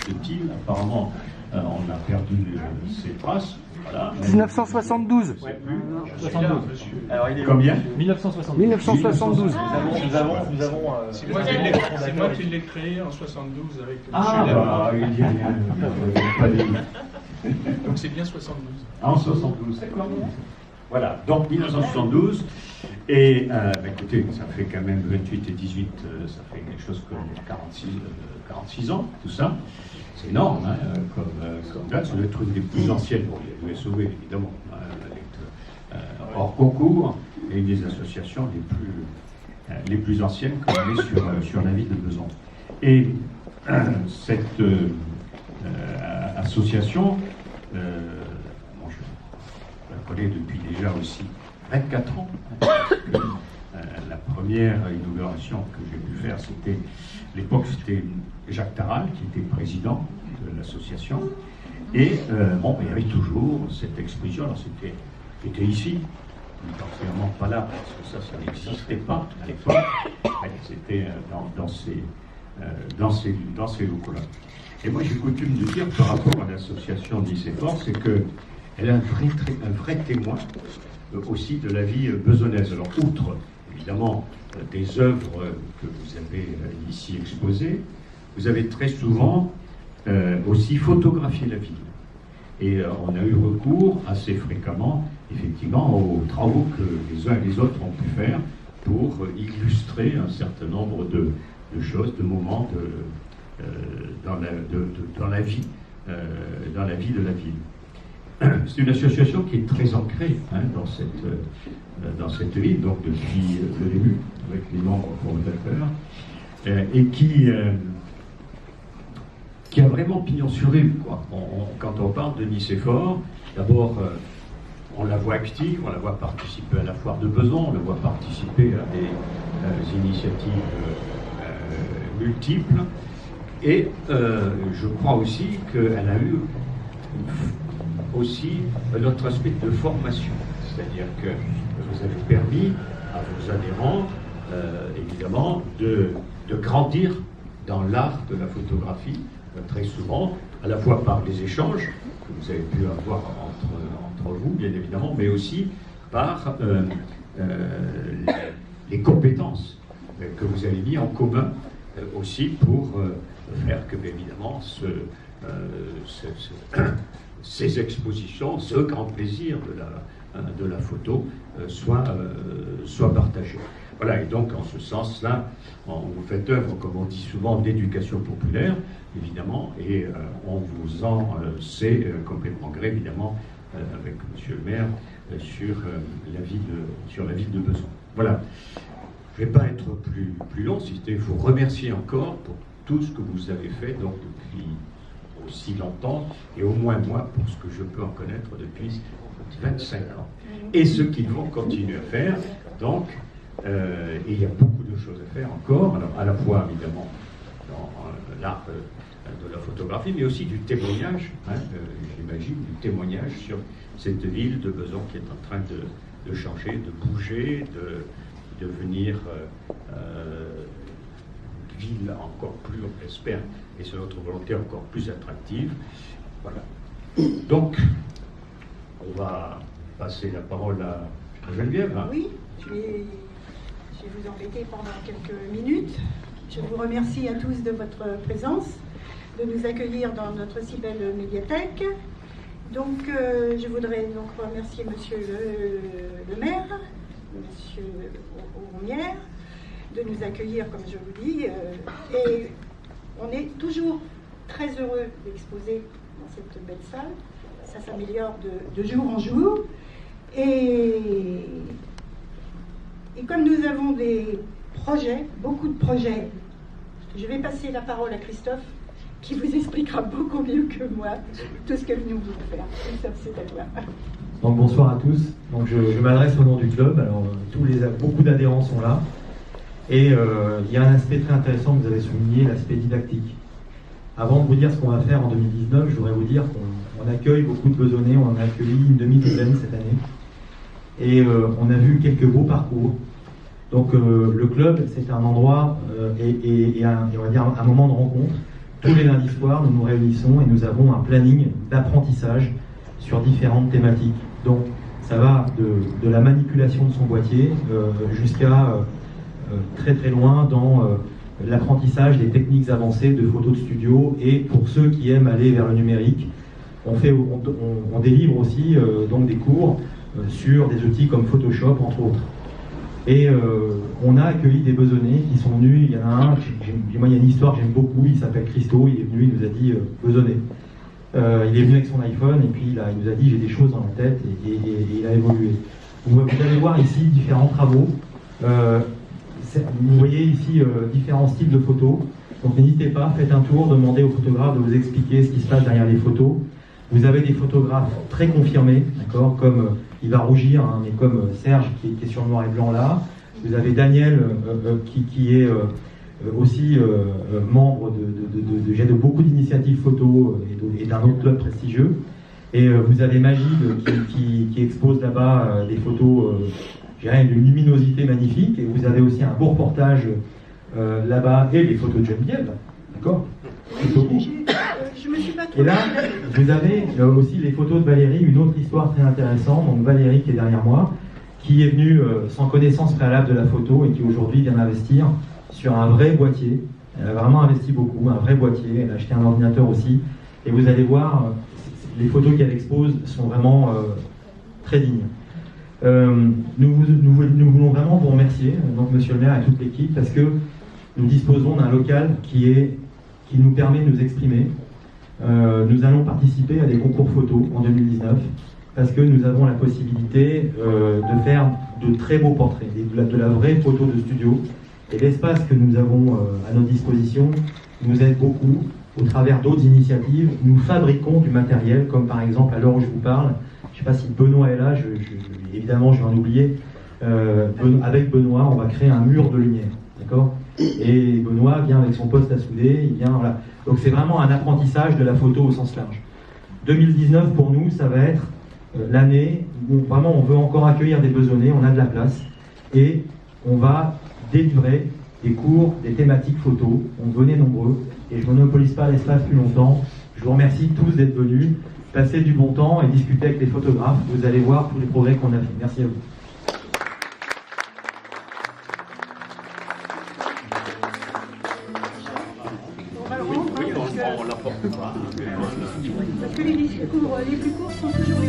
semble-t-il. Apparemment, on a perdu ses traces. Voilà. 1972. Ouais. 72. Alors, il est Combien 1972. 1972. Nous avons C'est moi qui l'ai créé en 72 avec Ah, M. bah, il dit rien. Pas dit. Donc c'est bien 72. En 72, d'accord. Voilà, donc 1972, et écoutez, ça fait quand même 28 et 18, ça fait quelque chose comme 46 ans, tout ça. C'est énorme, hein, comme date, ça doit être une des plus anciennes. Bon, il y a l'USOV, évidemment, hors concours, et une des associations les plus anciennes qu'on avait sur la ville de Besançon. Et cette association, je la connais depuis déjà aussi 24 ans. Parce que, la première inauguration que j'ai pu faire, c'était, à l'époque, c'était Jacques Taral qui était président de l'association. Et il y avait toujours cette exposition. Alors c'était ici, particulièrement pas là, parce que ça n'existait pas à l'époque. C'était dans ces locaux-là. Et moi, j'ai coutume de dire, par rapport à l'association Nicéphore, c'est qu'elle est un vrai témoin aussi de la vie besonnaise. Alors, outre, évidemment, des œuvres que vous avez ici exposées, vous avez très souvent aussi photographié la ville. Et on a eu recours assez fréquemment, effectivement, aux travaux que les uns et les autres ont pu faire pour illustrer un certain nombre de choses, de moments dans la vie de la ville. C'est une association qui est très ancrée dans cette ville, donc depuis le début, avec les membres fondateurs, et qui a vraiment pignon sur rue, quoi. Quand on parle de Nicéphore, d'abord, on la voit active, on la voit participer à la foire de Besançon, on la voit participer à des initiatives multiples, et je crois aussi qu'elle a eu aussi notre aspect de formation, c'est-à-dire que vous avez permis à vos adhérents, évidemment, de grandir dans l'art de la photographie, très souvent, à la fois par les échanges que vous avez pu avoir entre vous, bien évidemment, mais aussi par les compétences que vous avez mis en commun aussi pour faire que, bien évidemment, ces expositions, ce grand plaisir de la photo soit partagé. Voilà, et donc en ce sens-là, vous faites œuvre, comme on dit souvent, d'éducation populaire, évidemment, et on vous en sait complètement gré, évidemment, avec Monsieur le maire, sur la ville de Besançon. Voilà. Je ne vais pas être plus long, si c'était vous remercier encore pour tout ce que vous avez fait donc depuis aussi longtemps, et au moins moi, pour ce que je peux en connaître depuis 25 ans. Et ce qu'ils vont continuer à faire, donc, et il y a beaucoup de choses à faire encore, alors à la fois évidemment dans l'art de la photographie, mais aussi du témoignage, j'imagine, du témoignage sur cette ville de Besançon qui est en train de changer, de bouger, de devenir ville encore plus, on l'espère, et c'est notre volonté, encore plus attractive. Voilà. Donc, on va passer la parole à Geneviève. Oui, je vais vous embêter pendant quelques minutes. Je vous remercie à tous de votre présence, de nous accueillir dans notre si belle médiathèque. Donc, je voudrais donc remercier Monsieur le maire, Monsieur Auromière, de nous accueillir, comme je vous dis, et on est toujours très heureux d'exposer dans cette belle salle. Ça s'améliore de jour en jour. Et comme nous avons des projets, beaucoup de projets, je vais passer la parole à Christophe, qui vous expliquera beaucoup mieux que moi tout ce que nous voulons faire. Christophe, c'est à toi. Donc bonsoir à tous. Donc je m'adresse au nom du club. Alors beaucoup d'adhérents sont là. Et il y a un aspect très intéressant que vous avez souligné, l'aspect didactique. Avant de vous dire ce qu'on va faire en 2019, je voudrais vous dire qu'on accueille beaucoup de Besonnais, on en a accueilli une demi-douzaine cette année. Et on a vu quelques beaux parcours. Donc le club, c'est un endroit et on va dire un moment de rencontre tous les lundis soirs, nous nous réunissons et nous avons un planning d'apprentissage sur différentes thématiques. Donc, ça va de la manipulation de son boîtier jusqu'à très très loin dans l'apprentissage des techniques avancées de photos de studio. Et pour ceux qui aiment aller vers le numérique, on délivre aussi donc des cours sur des outils comme Photoshop, entre autres. Et on a accueilli des besonnés qui sont venus. Il y en a un, moi il y a une histoire que j'aime beaucoup, il s'appelle Christo, il est venu, il nous a dit besonné. Il est venu avec son iPhone et puis il nous a dit j'ai des choses dans la tête et il a évolué. Vous allez voir ici différents travaux. Vous voyez ici différents styles de photos. Donc n'hésitez pas, faites un tour, demandez au photographe de vous expliquer ce qui se passe derrière les photos. Vous avez des photographes très confirmés, d'accord, comme il va rougir, hein, mais comme Serge qui est sur le noir et blanc là. Vous avez Daniel qui est aussi membre de beaucoup d'initiatives photo et d'un autre club prestigieux. Et vous avez Magid qui expose là-bas des photos d'une luminosité magnifique. Et vous avez aussi un beau reportage là-bas et les photos de Geneviève, d'accord. Je me suis pas Et là, vous avez aussi les photos de Valérie, une autre histoire très intéressante. Donc Valérie qui est derrière moi, qui est venue sans connaissance préalable de la photo et qui aujourd'hui vient investir sur un vrai boîtier. Elle a vraiment investi beaucoup, un vrai boîtier. Elle a acheté un ordinateur aussi. Et vous allez voir, les photos qu'elle expose sont vraiment très dignes. Nous voulons vraiment vous remercier, donc Monsieur le maire et toute l'équipe, parce que nous disposons d'un local qui nous permet de nous exprimer. Nous allons participer à des concours photos en 2019 parce que nous avons la possibilité de faire de très beaux portraits, de la vraie photo de studio. Et l'espace que nous avons à notre disposition nous aide beaucoup au travers d'autres initiatives. Nous fabriquons du matériel, comme par exemple à l'heure où je vous parle, je ne sais pas si Benoît est là, évidemment je vais en oublier, avec Benoît on va créer un mur de lumière, d'accord. Et Benoît vient avec son poste à souder, il vient, voilà. Donc c'est vraiment un apprentissage de la photo au sens large. 2019 pour nous, ça va être l'année où vraiment on veut encore accueillir des besonnés, on a de la place, et on va délivrer des cours, des thématiques photo. On venait nombreux, et je ne monopolise pas l'espace plus longtemps. Je vous remercie tous d'être venus, passer du bon temps et discuter avec les photographes. Vous allez voir tous les progrès qu'on a fait. Merci à vous. Parce que les discours les plus courts sont toujours